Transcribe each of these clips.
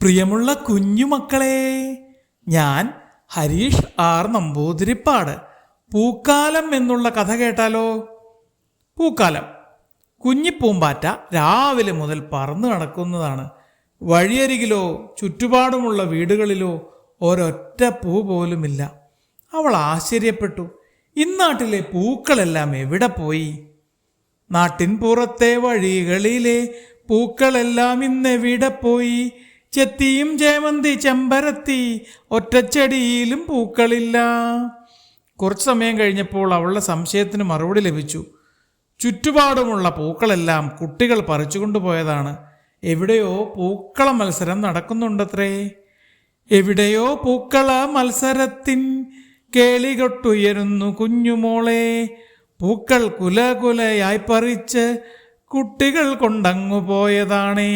പ്രിയമുള്ള കുഞ്ഞുമക്കളെ, ഞാൻ ഹരീഷ് ആർ നമ്പൂതിരിപ്പാട്. പൂക്കാലം എന്നുള്ള കഥ കേട്ടാലോ? പൂക്കാലം. കുഞ്ഞിപ്പൂമ്പാറ്റ രാവിലെ മുതൽ പറന്നു നടക്കുന്നതാണ്. വഴിയരികിലോ ചുറ്റുപാടുമുള്ള വീടുകളിലോ ഒരൊറ്റ പൂ പോലുമില്ല. അവൾ ആശ്ചര്യപ്പെട്ടു. ഇന്നാട്ടിലെ പൂക്കളെല്ലാം എവിടെ പോയി? നാട്ടിൻ പുറത്തെ വഴികളിലെ പൂക്കളെല്ലാം ഇന്നെവിടെ പോയി? ചെത്തിയും ചേമന്തി ചെമ്പരത്തി ഒറ്റച്ചെടിയിലും പൂക്കളില്ല. കുറച്ചു സമയം കഴിഞ്ഞപ്പോൾ അവളുടെ സംശയത്തിന് മറുപടി ലഭിച്ചു. ചുറ്റുപാടുമുള്ള പൂക്കളെല്ലാം കുട്ടികൾ പറിച്ചുകൊണ്ടുപോയതാണ്. എവിടെയോ പൂക്കള മത്സരം നടക്കുന്നുണ്ടത്രേ. എവിടെയോ പൂക്കള മത്സരത്തിൻ കേളികൊട്ടുയരുന്നു കുഞ്ഞുമോളെ. പൂക്കൾ കുലകുലയായി പറിച്ച് കുട്ടികൾ കൊണ്ടങ്ങു പോയതാണേ.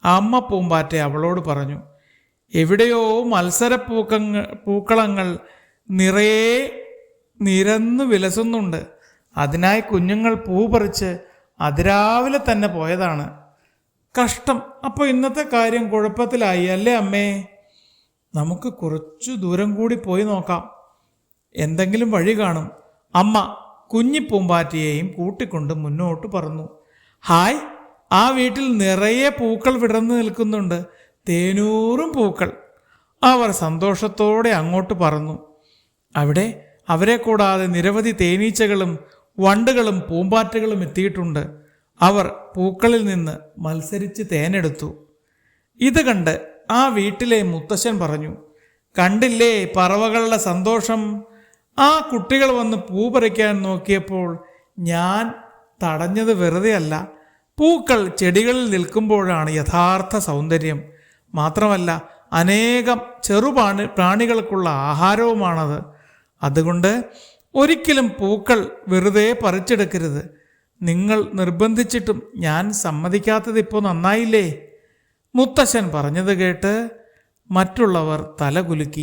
അമ്മ പൂമ്പാറ്റ അവളോട് പറഞ്ഞു. എവിടെയോ പൂക്കളങ്ങൾ നിറയെ നിരന്നു വിലസുന്നുണ്ട്. അതിനായി കുഞ്ഞുങ്ങൾ പൂ പറിച്ച് അതിരാവിലെ തന്നെ പോയതാണ്. കഷ്ടം. അപ്പോൾ ഇന്നത്തെ കാര്യം കുഴപ്പത്തിലായി അല്ലേ അമ്മേ? നമുക്ക് കുറച്ചു ദൂരം കൂടി പോയി നോക്കാം, എന്തെങ്കിലും വഴി കാണും. അമ്മ കുഞ്ഞിപ്പൂമ്പാറ്റയെയും കൂട്ടിക്കൊണ്ട് മുന്നോട്ട് പറന്നു. ഹായ്, ആ വീട്ടിൽ നിറയെ പൂക്കൾ വിടർന്നു നിൽക്കുന്നുണ്ട്, തേനൂറും പൂക്കൾ. അവർ സന്തോഷത്തോടെ അങ്ങോട്ട് പറന്നു. അവിടെ അവരെ കൂടാതെ നിരവധി തേനീച്ചകളും വണ്ടുകളും പൂമ്പാറ്റകളും എത്തിയിട്ടുണ്ട്. അവർ പൂക്കളിൽ നിന്ന് മത്സരിച്ച് തേനെടുത്തു. ഇത് കണ്ട് ആ വീട്ടിലെ മുത്തശ്ശൻ പറഞ്ഞു, കണ്ടില്ലേ പറവകളുടെ സന്തോഷം? ആ കുട്ടികൾ വന്ന് പൂ പറിക്കാൻ നോക്കിയപ്പോൾ ഞാൻ തടഞ്ഞത് വെറുതെ അല്ല. പൂക്കൾ ചെടികളിൽ നിൽക്കുമ്പോഴാണ് യഥാർത്ഥ സൗന്ദര്യം. മാത്രമല്ല അനേകം പ്രാണികൾക്കുള്ള ആഹാരവുമാണത്. അതുകൊണ്ട് ഒരിക്കലും പൂക്കൾ വെറുതെ പറിച്ചെടുക്കരുത്. നിങ്ങൾ നിർബന്ധിച്ചിട്ടും ഞാൻ സമ്മതിക്കാത്തത് ഇപ്പോൾ നന്നായില്ലേ? മുത്തശ്ശൻ പറഞ്ഞത് കേട്ട് മറ്റുള്ളവർ തലകുലുക്കി.